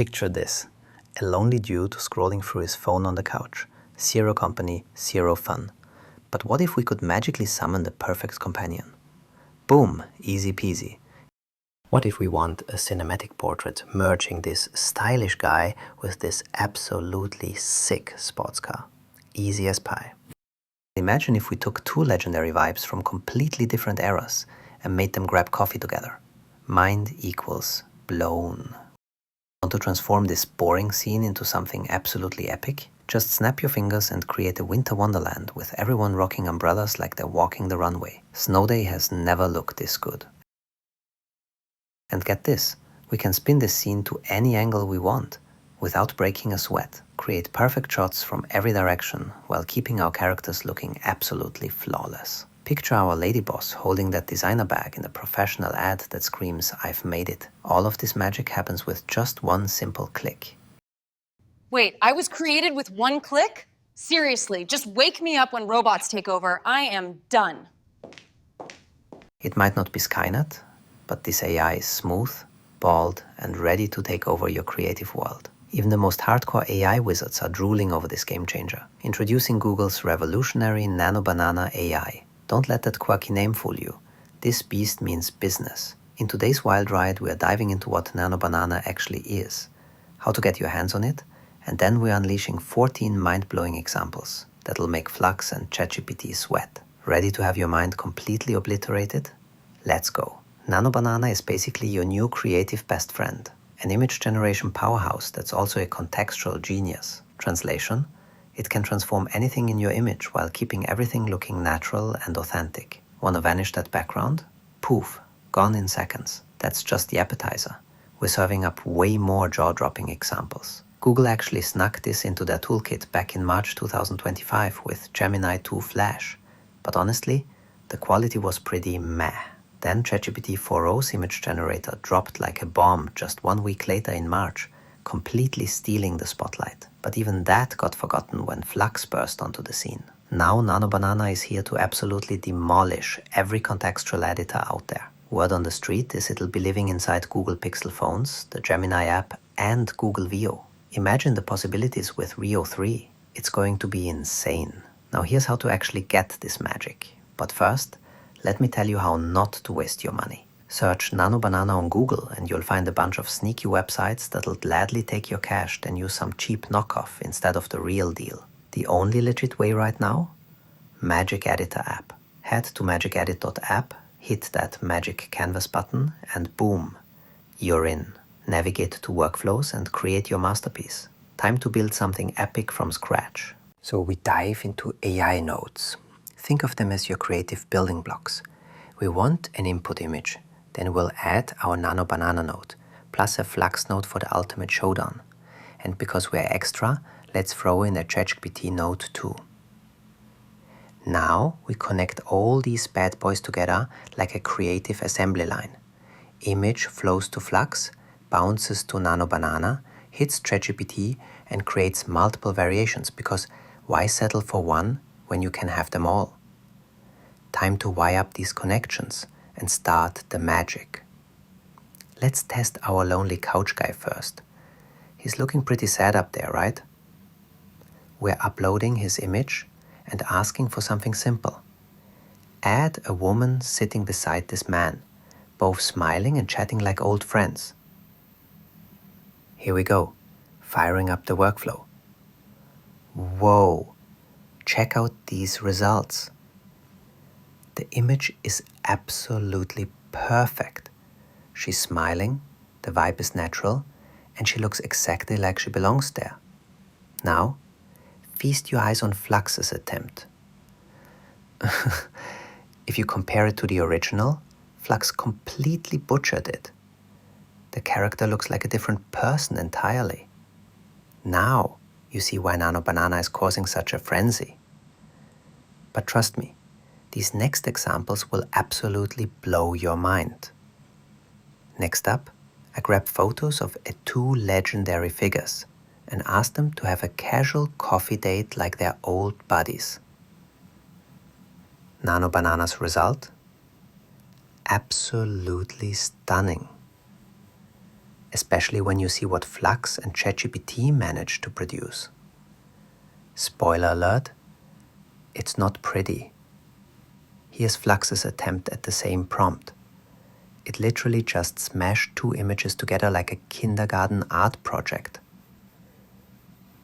Picture this, a lonely dude scrolling through his phone on the couch. Zero company, zero fun. But what if we could magically summon the perfect companion? Boom, easy peasy. What if we want a cinematic portrait merging this stylish guy with this absolutely sick sports car? Easy as pie. Imagine if we took two legendary vibes from completely different eras and made them grab coffee together. Mind equals blown. Want to transform this boring scene into something absolutely epic? Just snap your fingers and create a winter wonderland with everyone rocking umbrellas like they're walking the runway. Snow Day has never looked this good. And get this, we can spin this scene to any angle we want without breaking a sweat. Create perfect shots from every direction while keeping our characters looking absolutely flawless. Picture our lady boss holding that designer bag in a professional ad that screams, "I've made it." All of this magic happens with just one simple click. Wait, I was created with one click? Seriously, just wake me up when robots take over. I am done. It might not be Skynet, but this AI is smooth, bald, and ready to take over your creative world. Even the most hardcore AI wizards are drooling over this game changer. Introducing Google's revolutionary Nano Banana AI. Don't let that quirky name fool you. This beast means business. In today's wild ride, we are diving into what Nano Banana actually is, how to get your hands on it, and then we're unleashing 14 mind-blowing examples that'll make Flux and ChatGPT sweat. Ready to have your mind completely obliterated? Let's go. Nano Banana is basically your new creative best friend, an image generation powerhouse that's also a contextual genius. Translation: it can transform anything in your image while keeping everything looking natural and authentic. Wanna vanish that background? Poof, gone in seconds. That's just the appetizer. We're serving up way more jaw-dropping examples. Google actually snuck this into their toolkit back in March 2025 with Gemini 2 Flash. But honestly, the quality was pretty meh. Then ChatGPT 4o's image generator dropped like a bomb just 1 week later in March, completely stealing the spotlight. But even that got forgotten when Flux burst onto the scene. Now Nano Banana is here to absolutely demolish every contextual editor out there. Word on the street is it'll be living inside Google Pixel phones, the Gemini app, and Google Veo. Imagine the possibilities with Veo 3. It's going to be insane. Now here's how to actually get this magic. But first, let me tell you how not to waste your money. Search Nano Banana on Google and you'll find a bunch of sneaky websites that'll gladly take your cash and use some cheap knockoff instead of the real deal. The only legit way right now? MagicEdit app. Head to magicedit.app, hit that magic canvas button, and boom, you're in. Navigate to workflows and create your masterpiece. Time to build something epic from scratch. So we dive into AI nodes. Think of them as your creative building blocks. We want an input image. Then we'll add our Nano Banana node, plus a Flux node for the ultimate showdown. And because we're extra, let's throw in a ChatGPT node too. Now we connect all these bad boys together like a creative assembly line. Image flows to Flux, bounces to Nano Banana, hits ChatGPT, and creates multiple variations, because why settle for one when you can have them all? Time to wire up these connections and start the magic. Let's test our lonely couch guy first. He's looking pretty sad up there, right? We're uploading his image and asking for something simple. Add a woman sitting beside this man, both smiling and chatting like old friends. Here we go, firing up the workflow. Whoa, check out these results. The image is absolutely perfect. She's smiling, the vibe is natural, and she looks exactly like she belongs there. Now, feast your eyes on Flux's attempt. If you compare it to the original, Flux completely butchered it. The character looks like a different person entirely. Now, you see why Nano Banana is causing such a frenzy. But trust me, these next examples will absolutely blow your mind. Next up, I grabbed photos of two legendary figures and asked them to have a casual coffee date like their old buddies. Nano Banana's result? Absolutely stunning. especially when you see what Flux and ChatGPT managed to produce. Spoiler alert, it's not pretty. Here's Flux's attempt at the same prompt. It literally just smashed two images together like a kindergarten art project.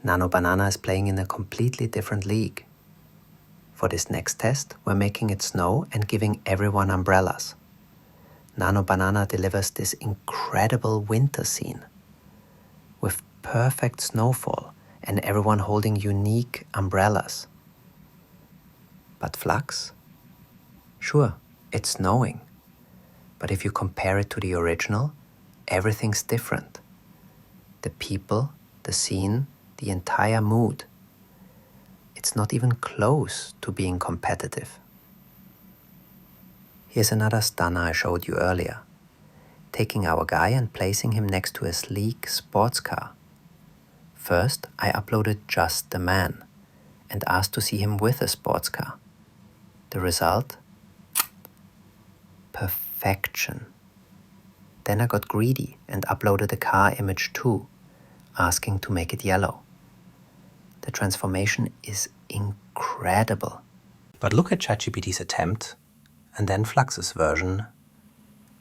Nano Banana is playing in a completely different league. For this next test, we're making it snow and giving everyone umbrellas. Nano Banana delivers this incredible winter scene with perfect snowfall and everyone holding unique umbrellas. But Flux? Sure, it's snowing. But if you compare it to the original, everything's different. The people, the scene, the entire mood. It's not even close to being competitive. Here's another stunner I showed you earlier. Taking our guy and placing him next to a sleek sports car. First, I uploaded just the man and asked to see him with a sports car. The result? Perfection. Then I got greedy and uploaded a car image too, asking to make it yellow. The transformation is incredible. But look at ChatGPT's attempt, and then Flux's version.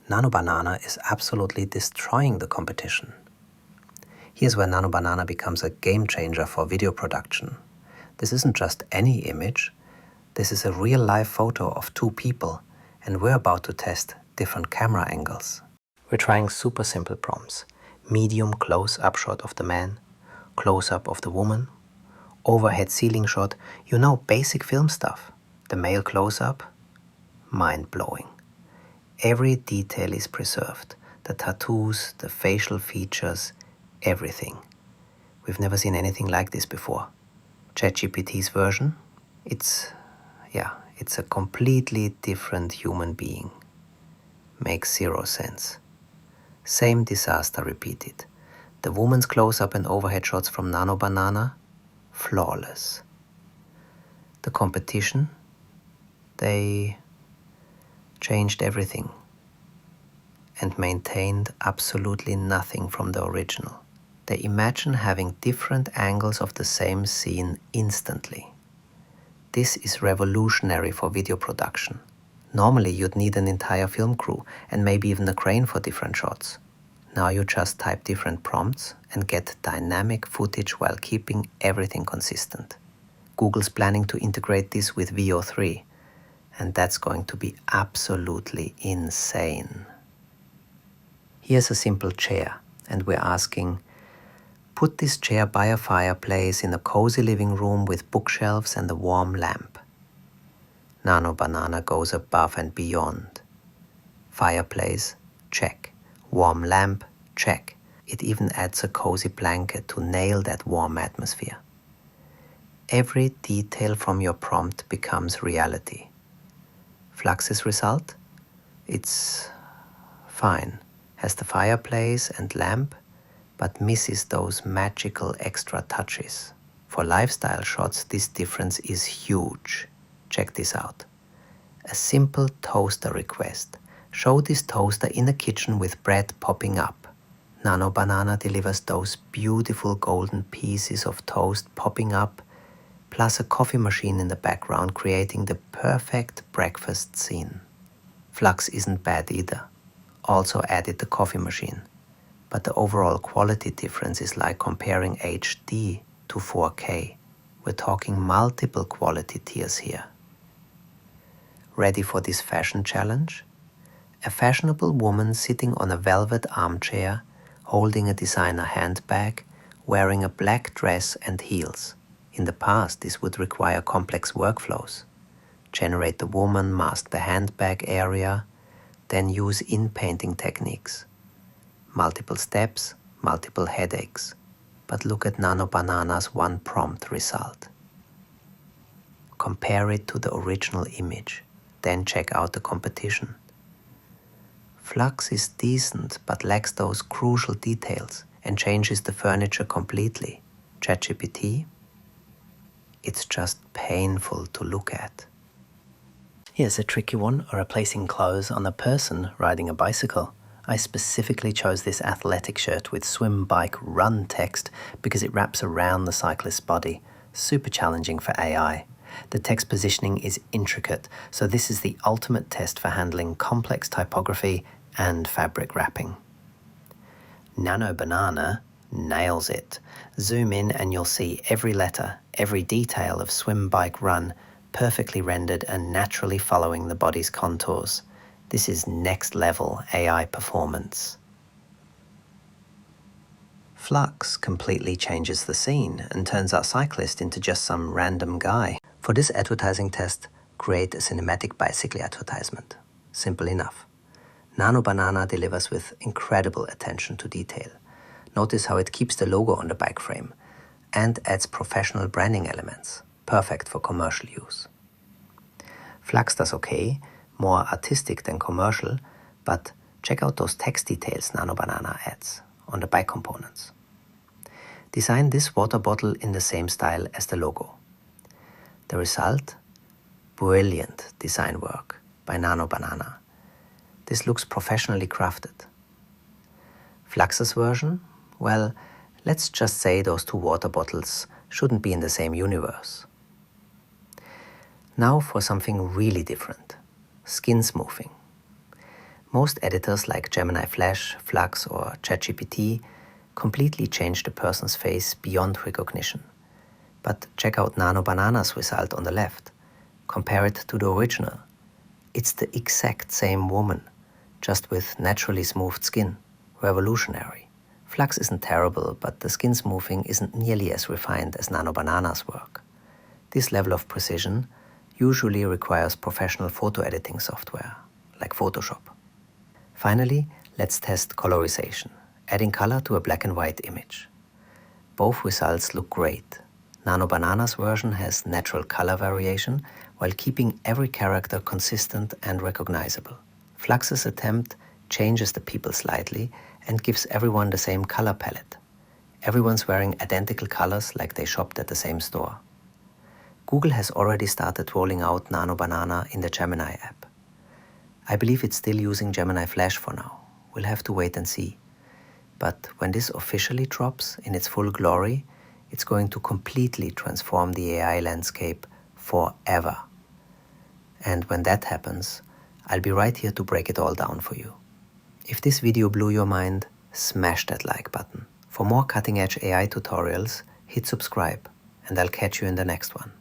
Nano Banana is absolutely destroying the competition. Here's where Nano Banana becomes a game changer for video production. This isn't just any image, this is a real-life photo of two people, and we're about to test different camera angles. We're trying super simple prompts. Medium close-up shot of the man, close-up of the woman, overhead ceiling shot, you know, basic film stuff. The male close-up, mind-blowing. Every detail is preserved. The tattoos, the facial features, everything. We've never seen anything like this before. ChatGPT's version, it's a completely different human being. Makes zero sense. Same disaster repeated. The woman's close-up and overhead shots from Nano Banana, flawless. The competition, they changed everything and maintained absolutely nothing from the original. They imagine having different angles of the same scene instantly. This is revolutionary for video production. Normally you'd need an entire film crew and maybe even a crane for different shots. Now you just type different prompts and get dynamic footage while keeping everything consistent. Google's planning to integrate this with Veo 3, and that's going to be absolutely insane. Here's a simple chair, and we're asking, put this chair by a fireplace in a cozy living room with bookshelves and a warm lamp. Nano Banana goes above and beyond. Fireplace, check. Warm lamp, check. It even adds a cozy blanket to nail that warm atmosphere. Every detail from your prompt becomes reality. Flux's result? It's fine. Has the fireplace and lamp, but misses those magical extra touches. For lifestyle shots, this difference is huge. Check this out. A simple toaster request. Show this toaster in a kitchen with bread popping up. Nano Banana delivers those beautiful golden pieces of toast popping up, plus a coffee machine in the background creating the perfect breakfast scene. Flux isn't bad either. Also added the coffee machine. But the overall quality difference is like comparing HD to 4K. We're talking multiple quality tiers here. Ready for this fashion challenge? A fashionable woman sitting on a velvet armchair, holding a designer handbag, wearing a black dress and heels. In the past, this would require complex workflows. Generate the woman, mask the handbag area, then use in-painting techniques. Multiple steps, multiple headaches. But look at Nano Banana's one prompt result. Compare it to the original image, then check out the competition. Flux is decent but lacks those crucial details and changes the furniture completely. ChatGPT? It's just painful to look at. Here's a tricky one, replacing clothes on a person riding a bicycle. I specifically chose this athletic shirt with swim, bike, run text because it wraps around the cyclist's body. Super challenging for AI. The text positioning is intricate, so this is the ultimate test for handling complex typography and fabric wrapping. Nano Banana nails it. Zoom in and you'll see every letter, every detail of swim, bike, run, perfectly rendered and naturally following the body's contours. This is next level AI performance. Flux completely changes the scene and turns our cyclist into just some random guy. For this advertising test, create a cinematic bicycle advertisement. Simple enough. Nano Banana delivers with incredible attention to detail. Notice how it keeps the logo on the bike frame and adds professional branding elements, perfect for commercial use. Flux does okay, more artistic than commercial, but check out those text details Nano Banana adds on the bike components. Design this water bottle in the same style as the logo. The result? Brilliant design work by Nano Banana. This looks professionally crafted. Flux's version? Well, let's just say those two water bottles shouldn't be in the same universe. Now for something really different. Skin smoothing. Most editors like Gemini Flash, Flux or ChatGPT completely change the person's face beyond recognition. But check out Nano Banana's result on the left. Compare it to the original. It's the exact same woman, just with naturally smoothed skin. Revolutionary. Flux isn't terrible, but the skin smoothing isn't nearly as refined as Nano Banana's work. This level of precision usually requires professional photo editing software, like Photoshop. Finally, let's test colorization, adding color to a black and white image. Both results look great. Nano Banana's version has natural color variation while keeping every character consistent and recognizable. Flux's attempt changes the people slightly and gives everyone the same color palette. Everyone's wearing identical colors like they shopped at the same store. Google has already started rolling out Nano Banana in the Gemini app. I believe it's still using Gemini Flash for now. We'll have to wait and see. But when this officially drops in its full glory, it's going to completely transform the AI landscape forever. And when that happens, I'll be right here to break it all down for you. If this video blew your mind, smash that like button. For more cutting-edge AI tutorials, hit subscribe, and I'll catch you in the next one.